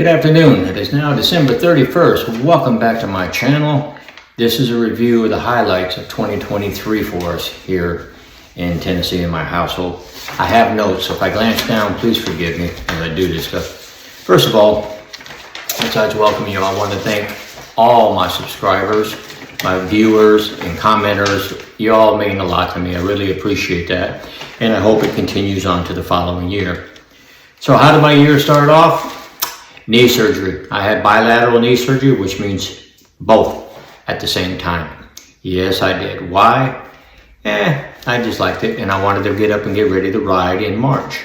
Good afternoon. It is now December 31st. Welcome back to my channel. This is a review of the highlights of 2023 for us here in Tennessee in my household. I have notes, so if I glance down, please forgive me as I do this stuff. First of all, besides welcoming you, I want to thank all my subscribers, my viewers and commenters. You all mean a lot to me. I really appreciate that. And I hope it continues on to the following year. So how did my year start off? Knee surgery. I had bilateral knee surgery, which means both at the same time. Yes, I did. Why? I just liked it, and I wanted to get up and get ready to ride in March.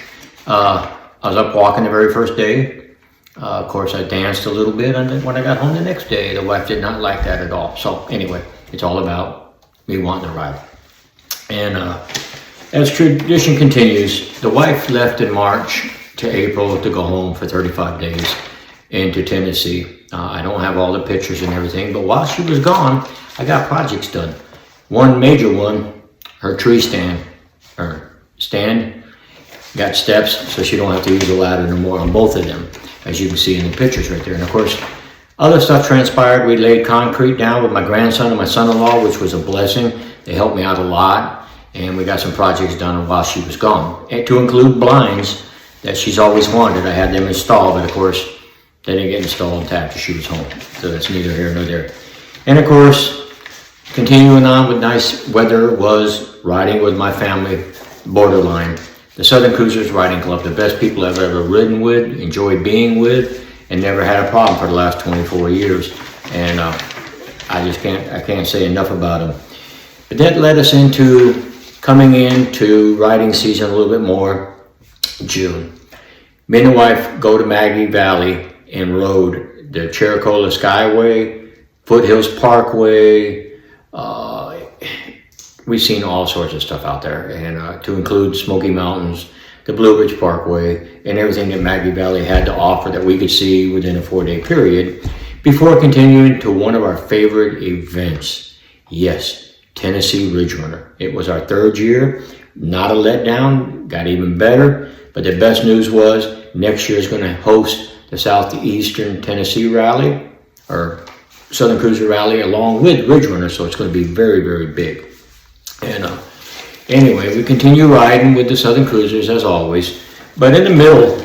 I was up walking the very first day. Of course, I danced a little bit, and then when I got home the next day, the wife did not like that at all. So anyway, it's all about me wanting to ride. And as tradition continues, the wife left in March to April to go home for 35 days into Tennessee. I don't have all the pictures and everything, but while she was gone, I got projects done. One major one, her tree stand got steps, so she don't have to use the ladder no more on both of them, as you can see in the pictures right there. And of course, other stuff transpired. We laid concrete down with my grandson and my son-in-law, which was a blessing. They helped me out a lot, and we got some projects done while she was gone, and to include blinds that she's always wanted. I had them installed, but of course, they didn't get installed until after she was home. So that's neither here nor there. And of course, continuing on with nice weather was riding with my family, Borderline, the Southern Cruisers Riding Club, the best people I've ever ridden with, enjoyed being with, and never had a problem for the last 24 years. And I can't say enough about them. But that led us into coming into riding season a little bit more, June. Me and the wife go to Maggie Valley and rode the Chericola Skyway, Foothills Parkway. We've seen all sorts of stuff out there, and to include Smoky Mountains, the Blue Ridge Parkway, and everything that Maggie Valley had to offer that we could see within a 4-day period before continuing to one of our favorite events. Yes, Tennessee Ridge Runner. It was our 3rd year, not a letdown, got even better, but the best news was next year is going to host the Southeastern Tennessee Rally, or Southern Cruiser Rally, along with Ridge Runner, so it's going to be very, very big. And anyway, we continue riding with the Southern Cruisers as always, but in the middle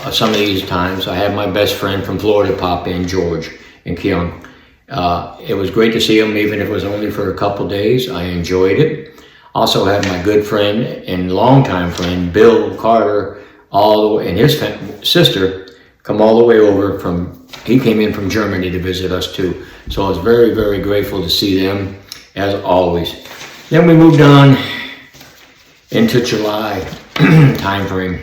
of some of these times, I had my best friend from Florida pop in, George and Keon. It was great to see him, even if it was only for a couple days. I enjoyed it. Also had my good friend and longtime friend, Bill Carter, all the way, and his sister come all the way over he came in from Germany to visit us too. So I was very, very grateful to see them, as always. Then we moved on into July time frame.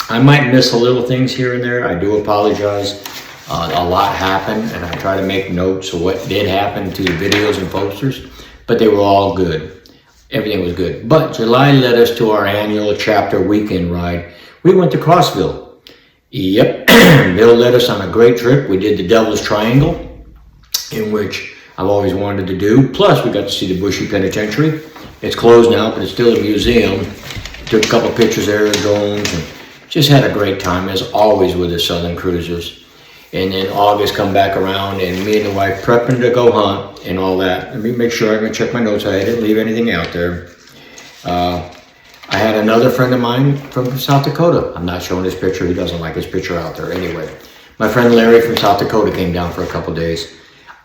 I might miss a little things here and there. I do apologize. A lot happened, and I try to make notes of what did happen to the videos and posters, but they were all good. Everything was good. But July led us to our annual chapter weekend ride. We went to Crossville. Yep, Bill led us on a great trip. We did the Devil's Triangle, in which I've always wanted to do. Plus, we got to see the Bushy Penitentiary. It's closed now, but it's still a museum. Took a couple pictures there, drones, and just had a great time, as always, with the Southern Cruisers. And then August come back around, and me and the wife prepping to go hunt and all that. Let me make sure I'm gonna check my notes. I didn't leave anything out there. I had another friend of mine from South Dakota. I'm not showing his picture. He doesn't like his picture out there anyway. My friend Larry from South Dakota came down for a couple days.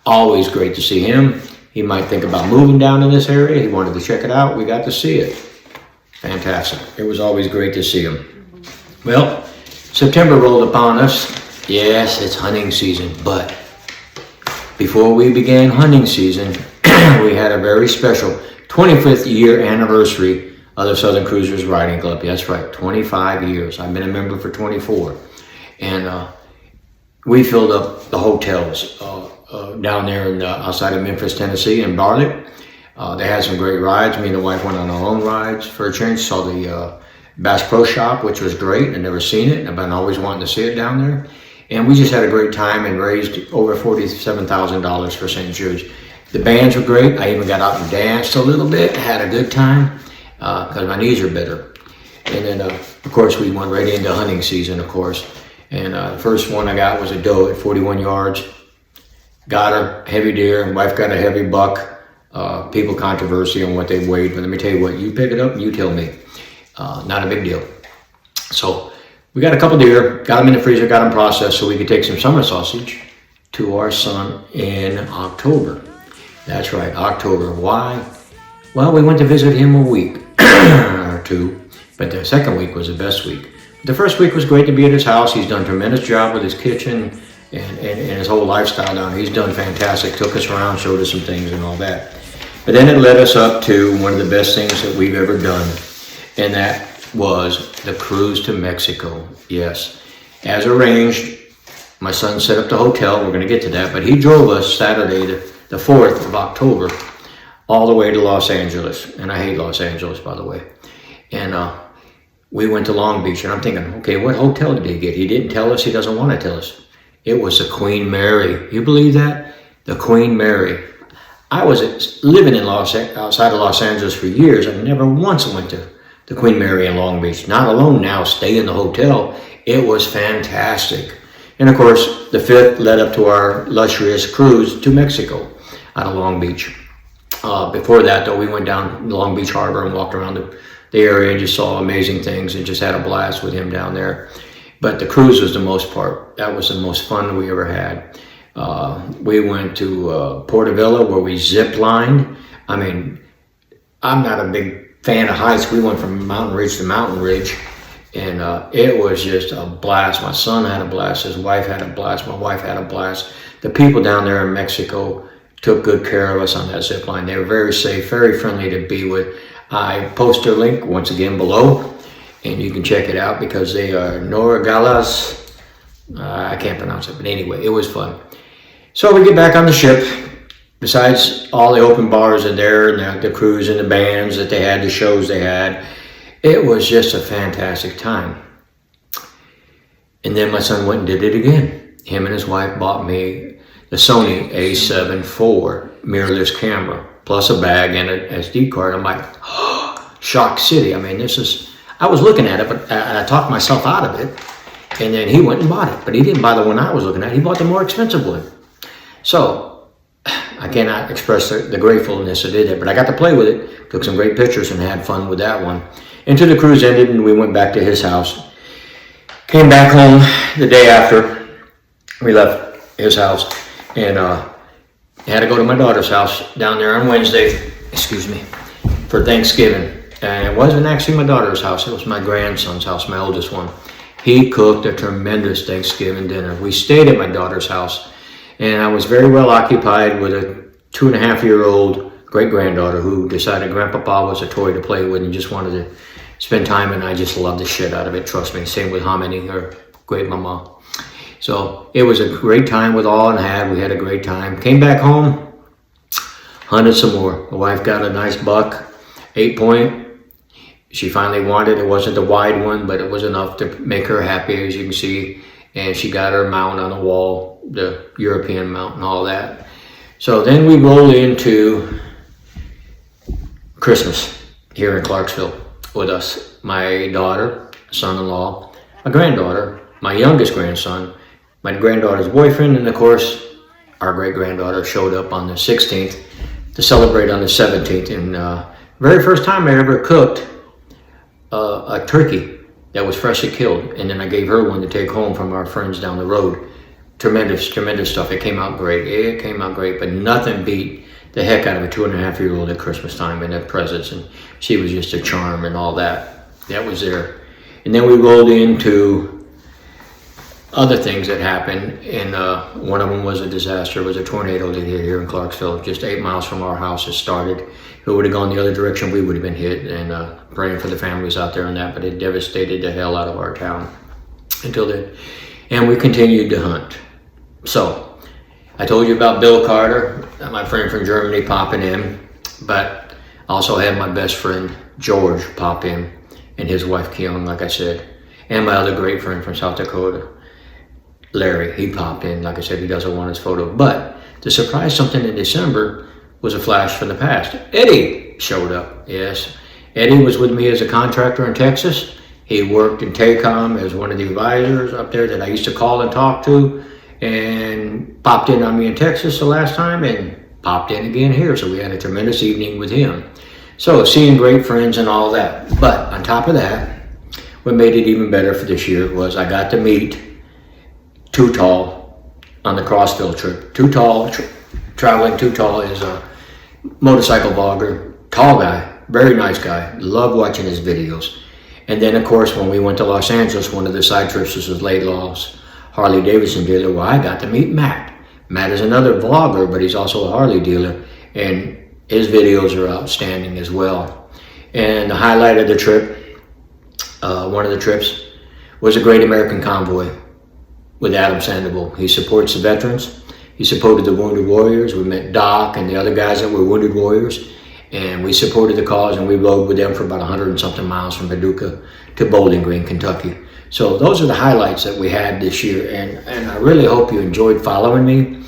Always great to see him. He might think about moving down in this area. He wanted to check it out. We got to see it. Fantastic. It was always great to see him. Well, September rolled upon us. Yes, it's hunting season, but before we began hunting season, we had a very special 25th year anniversary of the Southern Cruisers Riding Club. That's right, 25 years. I've been a member for 24. And we filled up the hotels down there outside of Memphis, Tennessee, in Bartlett. They had some great rides. Me and the wife went on our own rides for a change. Saw the Bass Pro Shop, which was great. I'd never seen it. I've been always wanting to see it down there. And we just had a great time and raised over $47,000 for St. Jude's. The bands were great. I even got out and danced a little bit, had a good time, because my knees are better. And then, of course, we went right into hunting season, of course. And the first one I got was a doe at 41 yards. Got her, heavy deer, and wife got a heavy buck. People controversy on what they weighed, but let me tell you what, you pick it up and you tell me. Not a big deal. So we got a couple deer, got them in the freezer, got them processed so we could take some summer sausage to our son in October. That's right, October. Why? Well, we went to visit him a week or two, but the second week was the best week. The first week was great to be at his house. He's done a tremendous job with his kitchen and his whole lifestyle down there. He's done fantastic. Took us around, showed us some things and all that. But then it led us up to one of the best things that we've ever done, and that was the cruise to Mexico. Yes, as arranged, my son set up the hotel. We're going to get to that, but he drove us Saturday, the 4th of October, all the way to Los Angeles. And I hate Los Angeles, by the way. And we went to Long Beach, and I'm thinking, okay, what hotel did he get? He didn't tell us. He doesn't want to tell us. It was the Queen Mary. You believe that? The Queen Mary. I was living in outside of Los Angeles for years. I never once went to the Queen Mary in Long Beach. Not alone now, stay in the hotel. It was fantastic. And of course, the 5th led up to our luxurious cruise to Mexico out of Long Beach. Before that, though, we went down Long Beach Harbor and walked around the area and just saw amazing things and just had a blast with him down there. But the cruise was the most part. That was the most fun we ever had. We went to Portobello where we zip lined. I mean, I'm not a big fan of heights. We went from mountain ridge to mountain ridge, and it was just a blast. My son had a blast. His wife had a blast. My wife had a blast. The people down there in Mexico took good care of us on that zip line. They were very safe, very friendly to be with. I post their link once again below, and you can check it out because they are Norgalas. I can't pronounce it, but anyway, it was fun. So we get back on the ship. Besides all the open bars in there and the cruise and the bands that they had, the shows they had, it was just a fantastic time. And then my son went and did it again. Him and his wife bought me the Sony A7 IV mirrorless camera, plus a bag and an SD card. I'm like, oh, shock city. I mean, I was looking at it, but I talked myself out of it. And then he went and bought it. But he didn't buy the one I was looking at. He bought the more expensive one. So I cannot express the gratefulness I did it, but I got to play with it, took some great pictures and had fun with that one. Until the cruise ended and we went back to his house. Came back home the day after we left his house and had to go to my daughter's house down there on Wednesday, for Thanksgiving. And it wasn't actually my daughter's house, it was my grandson's house, my oldest one. He cooked a tremendous Thanksgiving dinner. We stayed at my daughter's house. And I was very well occupied with a 2.5-year-old great-granddaughter who decided Grandpapa was a toy to play with and just wanted to spend time, and I just loved the shit out of it, trust me. Same with Hominy, her great mama. So it was a great time with all and had. We had a great time. Came back home, hunted some more. My wife got a nice buck, 8-point. She finally wanted it. It wasn't the wide one, but it was enough to make her happy, as you can see. And she got her mount on the wall, the European mount and all that. So then we rolled into Christmas here in Clarksville with us. My daughter, son-in-law, my granddaughter, my youngest grandson, my granddaughter's boyfriend, and of course, our great-granddaughter showed up on the 16th to celebrate on the 17th. And very first time I ever cooked a turkey that was freshly killed, and then I gave her one to take home from our friends down the road. Tremendous, tremendous stuff. It came out great. It came out great, but nothing beat the heck out of a 2.5-year-old at Christmas time and the presents, and she was just a charm and all that. That was there. And then we rolled into other things that happened, and one of them was a disaster. It was a tornado that hit here in Clarksville, just 8 miles from our house. It started. If it would have gone the other direction, we would have been hit, and praying for the families out there and that, but it devastated the hell out of our town until then. And we continued to hunt. So I told you about Bill Carter, my friend from Germany, popping in, but I also had my best friend George pop in, and his wife Keon, like I said, and my other great friend from South Dakota, Larry. He popped in. Like I said, he doesn't want his photo, but to surprise something in December was a flash from the past. Eddie showed up. Yes, Eddie was with me as a contractor in Texas, He worked in TACOM as one of the advisors up there that I used to call and talk to, and popped in on me in Texas the last time and popped in again here. So we had a tremendous evening with him. So seeing great friends and all that. But on top of that, what made it even better for this year was I got to meet Too Tall on the Crossville trip. Too Tall, traveling Too Tall is a motorcycle vlogger, tall guy, very nice guy. Love watching his videos. And then of course, when we went to Los Angeles, one of the side trips was Laidlaw's Harley Davidson dealer, where I got to meet Matt. Matt is another vlogger, but he's also a Harley dealer, and his videos are outstanding as well. And the highlight of the trip, one of the trips, was a Great American Convoy with Adam Sandoval. He supports the veterans. He supported the Wounded Warriors. We met Doc and the other guys that were Wounded Warriors, and we supported the cause, and we rode with them for about 100 and something miles from Paducah to Bowling Green, Kentucky. So those are the highlights that we had this year, and I really hope you enjoyed following me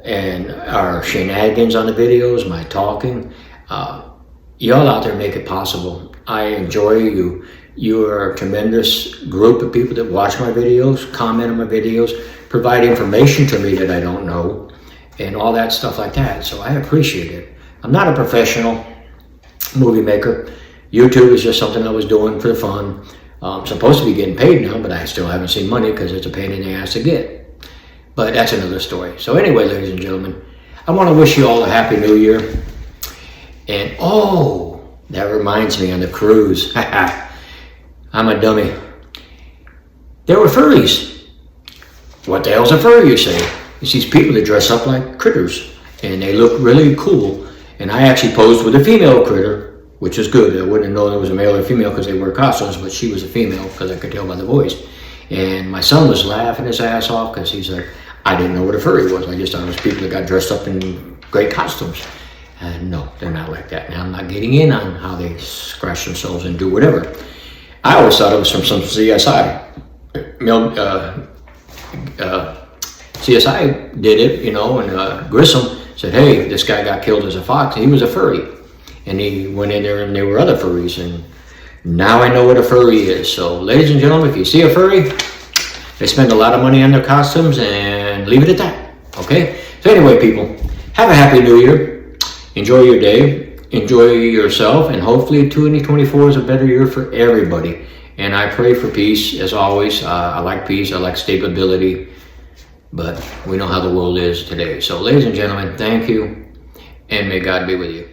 and our shenanigans on the videos, my talking. Y'all out there make it possible. I enjoy you. You are a tremendous group of people that watch my videos, comment on my videos, provide information to me that I don't know, and all that stuff like that. So I appreciate it. I'm not a professional movie maker. YouTube is just something I was doing for the fun. I'm supposed to be getting paid now, but I still haven't seen money because it's a pain in the ass to get. But that's another story. So anyway, ladies and gentlemen, I want to wish you all a happy new year. And oh, that reminds me on the cruise. I'm a dummy. There were furries. What the hell's a furry, you say? It's these people that dress up like critters, and they look really cool. And I actually posed with a female critter, which is good. I wouldn't have known it was a male or female because they wear costumes, but she was a female because I could tell by the voice. And my son was laughing his ass off because he's like, I didn't know what a furry was. I just thought it was people that got dressed up in great costumes. And no, they're not like that. Now, I'm not getting in on how they scratch themselves and do whatever. I always thought it was from some CSI. CSI did it, you know, and Grissom said, hey, this guy got killed as a fox. He was a furry. And he went in there and there were other furries. And now I know what a furry is. So, ladies and gentlemen, if you see a furry, they spend a lot of money on their costumes, and leave it at that. Okay? So anyway, people, have a happy new year. Enjoy your day. Enjoy yourself. And hopefully 2024 is a better year for everybody. And I pray for peace, as always. I like peace. I like stability. But we know how the world is today. So, ladies and gentlemen, thank you. And may God be with you.